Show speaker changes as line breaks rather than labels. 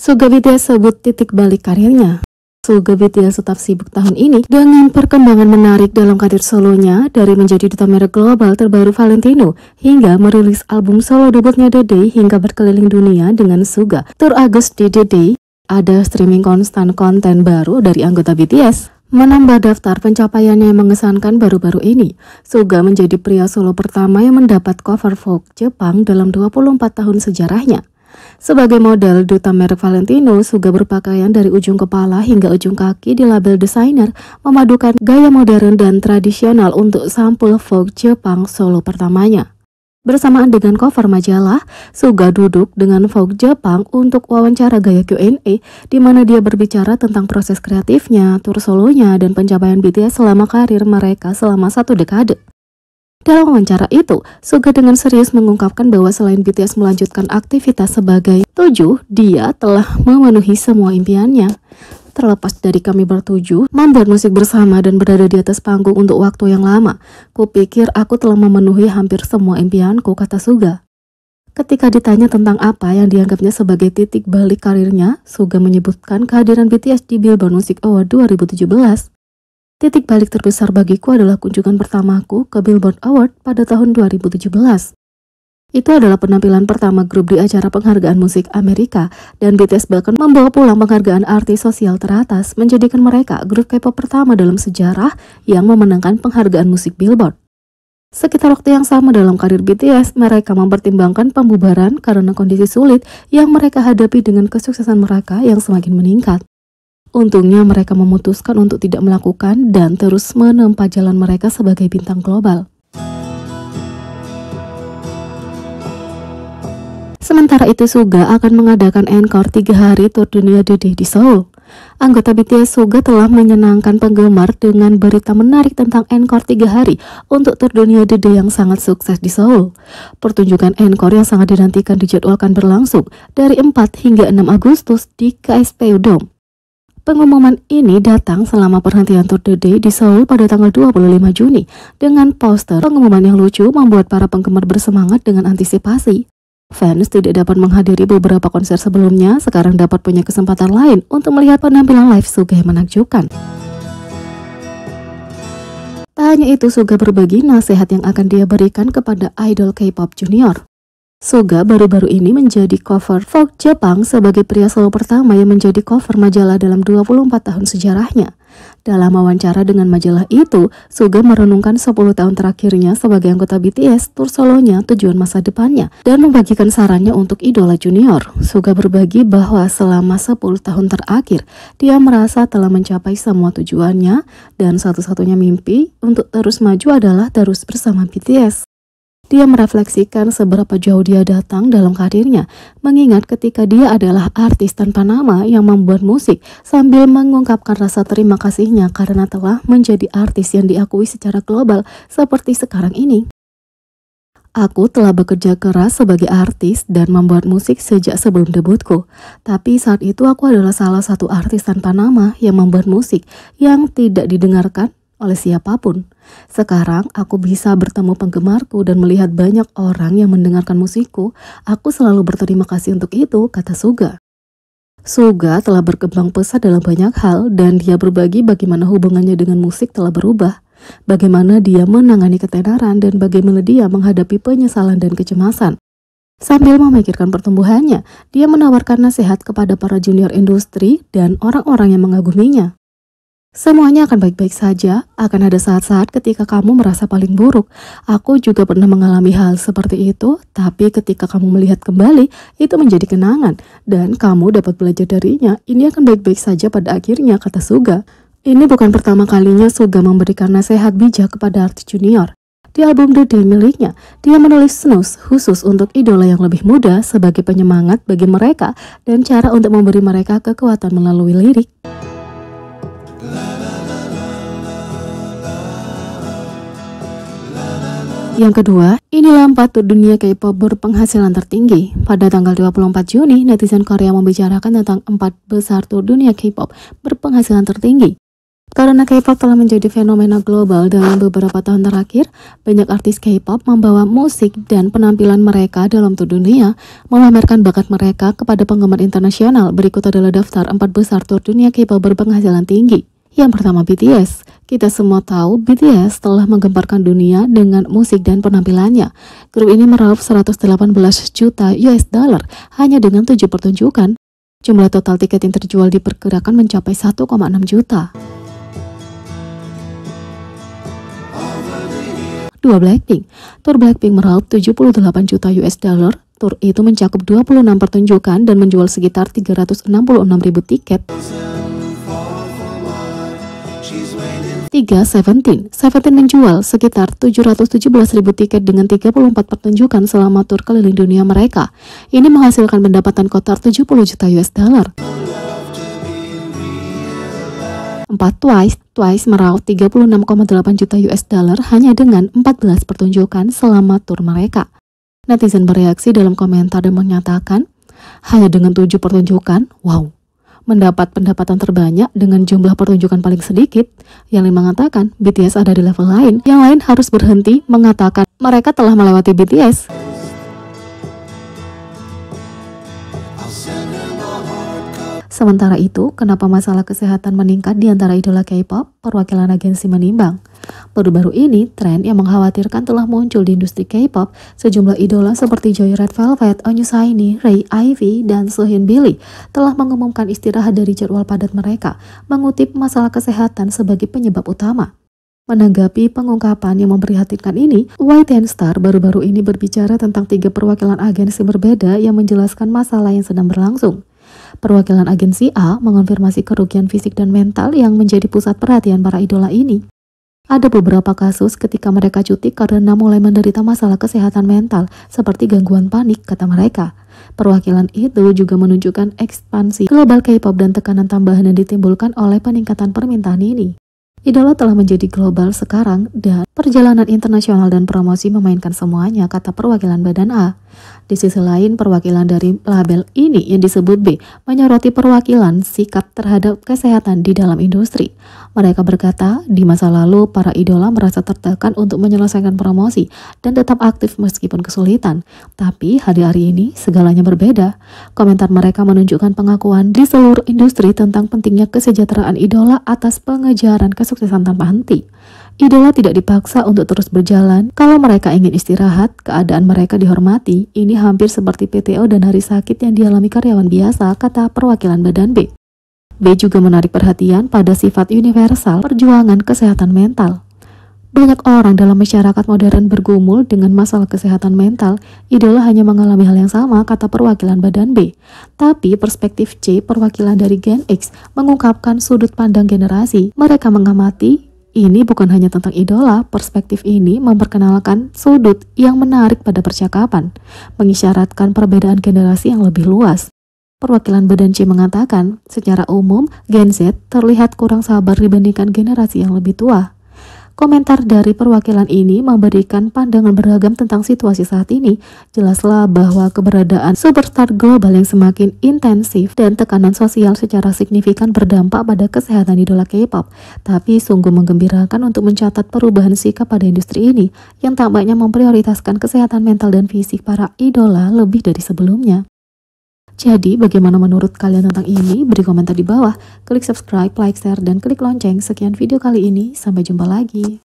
Suga BTS sebut titik balik karirnya. Suga BTS tetap sibuk tahun ini dengan perkembangan menarik dalam karir solonya, dari menjadi duta merek global terbaru Valentino hingga merilis album solo debutnya The Day hingga berkeliling dunia dengan Suga. Tur Agust di The Day, ada streaming konstan konten baru dari anggota BTS. Menambah daftar pencapaiannya yang mengesankan baru-baru ini, Suga menjadi pria solo pertama yang mendapat cover Vogue Jepang dalam 24 tahun sejarahnya. Sebagai model duta merek Valentino, Suga berpakaian dari ujung kepala hingga ujung kaki di label desainer, memadukan gaya modern dan tradisional untuk sampul Vogue Jepang solo pertamanya. Bersamaan dengan cover majalah, Suga duduk dengan Vogue Jepang untuk wawancara gaya Q&A, di mana dia berbicara tentang proses kreatifnya, tur solonya, dan pencapaian BTS selama karir mereka selama 1 dekade. Dalam wawancara itu, Suga dengan serius mengungkapkan bahwa selain BTS melanjutkan aktivitas sebagai tujuh, dia telah memenuhi semua impiannya. Terlepas dari kami bertujuh, membuat musik bersama dan berada di atas panggung untuk waktu yang lama, kupikir aku telah memenuhi hampir semua impianku, kata Suga. Ketika ditanya tentang apa yang dianggapnya sebagai titik balik karirnya, Suga menyebutkan kehadiran BTS di Billboard Music Award 2017. Titik balik terbesar bagiku adalah kunjungan pertamaku ke Billboard Award pada tahun 2017. Itu adalah penampilan pertama grup di acara penghargaan musik Amerika, dan BTS bahkan membawa pulang penghargaan artis sosial teratas, menjadikan mereka grup K-pop pertama dalam sejarah yang memenangkan penghargaan musik Billboard. Sekitar waktu yang sama dalam karir BTS, mereka mempertimbangkan pembubaran karena kondisi sulit yang mereka hadapi dengan kesuksesan mereka yang semakin meningkat. Untungnya mereka memutuskan untuk tidak melakukan dan terus menempa jalan mereka sebagai bintang global. Sementara itu, Suga akan mengadakan encore 3 hari tur dunia The Day di Seoul. Anggota BTS Suga telah menyenangkan penggemar dengan berita menarik tentang encore 3 hari untuk tur dunia The Day yang sangat sukses di Seoul. Pertunjukan encore yang sangat dinantikan dijadwalkan berlangsung dari 4 hingga 6 Agustus di KSPU Dome. Pengumuman ini datang selama perhentian tur The Day di Seoul pada tanggal 25 Juni. Dengan poster pengumuman yang lucu membuat para penggemar bersemangat dengan antisipasi. Fans tidak dapat menghadiri beberapa konser sebelumnya, sekarang dapat punya kesempatan lain untuk melihat penampilan live Suga yang menakjubkan. Tak hanya itu, Suga berbagi nasihat yang akan dia berikan kepada idol K-pop junior. Suga baru-baru ini menjadi cover Vogue Jepang sebagai pria solo pertama yang menjadi cover majalah dalam 24 tahun sejarahnya. Dalam wawancara dengan majalah itu, Suga merenungkan 10 tahun terakhirnya sebagai anggota BTS, tur solonya, tujuan masa depannya, dan membagikan sarannya untuk idola junior. Suga berbagi bahwa selama 10 tahun terakhir, dia merasa telah mencapai semua tujuannya, dan satu-satunya mimpi untuk terus maju adalah terus bersama BTS. Dia merefleksikan seberapa jauh dia datang dalam karirnya, mengingat ketika dia adalah artis tanpa nama yang membuat musik, sambil mengungkapkan rasa terima kasihnya karena telah menjadi artis yang diakui secara global seperti sekarang ini. Aku telah bekerja keras sebagai artis dan membuat musik sejak sebelum debutku, tapi saat itu aku adalah salah satu artis tanpa nama yang membuat musik yang tidak didengarkan oleh siapapun. Sekarang aku bisa bertemu penggemarku dan melihat banyak orang yang mendengarkan musikku. Aku selalu berterima kasih untuk itu, kata Suga. Suga telah berkembang pesat dalam banyak hal, dan dia berbagi bagaimana hubungannya dengan musik telah berubah, bagaimana dia menangani ketenaran, dan bagaimana dia menghadapi penyesalan dan kecemasan. Sambil memikirkan pertumbuhannya, dia menawarkan nasihat kepada para junior industri dan orang-orang yang mengaguminya. Semuanya akan baik-baik saja, akan ada saat-saat ketika kamu merasa paling buruk. Aku juga pernah mengalami hal seperti itu, tapi ketika kamu melihat kembali, itu menjadi kenangan, dan kamu dapat belajar darinya. Ini akan baik-baik saja pada akhirnya, kata Suga. Ini bukan pertama kalinya Suga memberikan nasihat bijak kepada artis junior. Di album The Day miliknya, dia menulis Snooze khusus untuk idola yang lebih muda sebagai penyemangat bagi mereka dan cara untuk memberi mereka kekuatan melalui lirik. Yang kedua, inilah 4 tur dunia K-pop berpenghasilan tertinggi. Pada tanggal 24 Juni, netizen Korea membicarakan tentang 4 besar tur dunia K-pop berpenghasilan tertinggi. Karena K-pop telah menjadi fenomena global dalam beberapa tahun terakhir, banyak artis K-pop membawa musik dan penampilan mereka dalam tur dunia, memamerkan bakat mereka kepada penggemar internasional. Berikut adalah daftar 4 besar tur dunia K-pop berpenghasilan tinggi. Yang pertama, BTS. Kita semua tahu BTS telah menggemparkan dunia dengan musik dan penampilannya. Grup ini meraup 118 juta US dollar hanya dengan 7 pertunjukan. Jumlah total tiket yang terjual diperkirakan mencapai 1,6 juta. 2. Blackpink. Tur Blackpink meraup 78 juta US dollar. Tur itu mencakup 26 pertunjukan dan menjual sekitar 366.000 tiket. 3. Seventeen menjual sekitar 717.000 tiket dengan 34 pertunjukan selama tur keliling dunia mereka. Ini menghasilkan pendapatan kotor 70 juta US dollar. 4. Twice meraup 36,8 juta US dollar hanya dengan 14 pertunjukan selama tur mereka. Netizen bereaksi dalam komentar dan menyatakan, hanya dengan 7 pertunjukan, wow, mendapat pendapatan terbanyak dengan jumlah pertunjukan paling sedikit. Yang lain mengatakan BTS ada di level lain. Yang lain harus berhenti mengatakan mereka telah melewati BTS. Sementara itu, kenapa masalah kesehatan meningkat di antara idola K-pop? Perwakilan agensi menimbang. Baru-baru ini, tren yang mengkhawatirkan telah muncul di industri K-pop. Sejumlah idola seperti Joy Red Velvet, Onyu Saini, Ray Ivy, dan Sohyun Billy telah mengumumkan istirahat dari jadwal padat mereka, mengutip masalah kesehatan sebagai penyebab utama. Menanggapi pengungkapan yang memprihatinkan ini, YTN Star baru-baru ini berbicara tentang 3 perwakilan agensi berbeda yang menjelaskan masalah yang sedang berlangsung. Perwakilan agensi A mengonfirmasi kerugian fisik dan mental yang menjadi pusat perhatian para idola ini. Ada beberapa kasus ketika mereka cuti karena mulai menderita masalah kesehatan mental seperti gangguan panik, kata mereka. Perwakilan itu juga menunjukkan ekspansi global K-pop dan tekanan tambahan yang ditimbulkan oleh peningkatan permintaan ini. Idola telah menjadi global sekarang dan perjalanan internasional dan promosi memainkan semuanya, kata perwakilan badan A. Di sisi lain, perwakilan dari label ini yang disebut B menyoroti perwakilan sikap terhadap kesehatan di dalam industri. Mereka berkata, di masa lalu para idola merasa tertekan untuk menyelesaikan promosi dan tetap aktif meskipun kesulitan. Tapi hari-hari ini segalanya berbeda. Komentar mereka menunjukkan pengakuan di seluruh industri tentang pentingnya kesejahteraan idola atas pengejaran kesuksesan tanpa henti. Idola tidak dipaksa untuk terus berjalan. Kalau mereka ingin istirahat, keadaan mereka dihormati. Ini hampir seperti PTO dan hari sakit yang dialami karyawan biasa, kata perwakilan badan B. B juga menarik perhatian pada sifat universal perjuangan kesehatan mental. Banyak orang dalam masyarakat modern bergumul dengan masalah kesehatan mental. Idola hanya mengalami hal yang sama, kata perwakilan badan B. Tapi perspektif C, perwakilan dari Gen X, mengungkapkan sudut pandang generasi. Mereka mengamati ini bukan hanya tentang idola. Perspektif ini memperkenalkan sudut yang menarik pada percakapan, mengisyaratkan perbedaan generasi yang lebih luas. Perwakilan badan C mengatakan, secara umum Gen Z terlihat kurang sabar dibandingkan generasi yang lebih tua. Komentar dari perwakilan ini memberikan pandangan beragam tentang situasi saat ini. Jelaslah bahwa keberadaan superstar global yang semakin intensif dan tekanan sosial secara signifikan berdampak pada kesehatan idola K-pop. Tapi sungguh menggembirakan untuk mencatat perubahan sikap pada industri ini yang tampaknya memprioritaskan kesehatan mental dan fisik para idola lebih dari sebelumnya. Jadi, bagaimana menurut kalian tentang ini? Beri komentar di bawah, klik subscribe, like, share, dan klik lonceng. Sekian video kali ini, sampai jumpa lagi.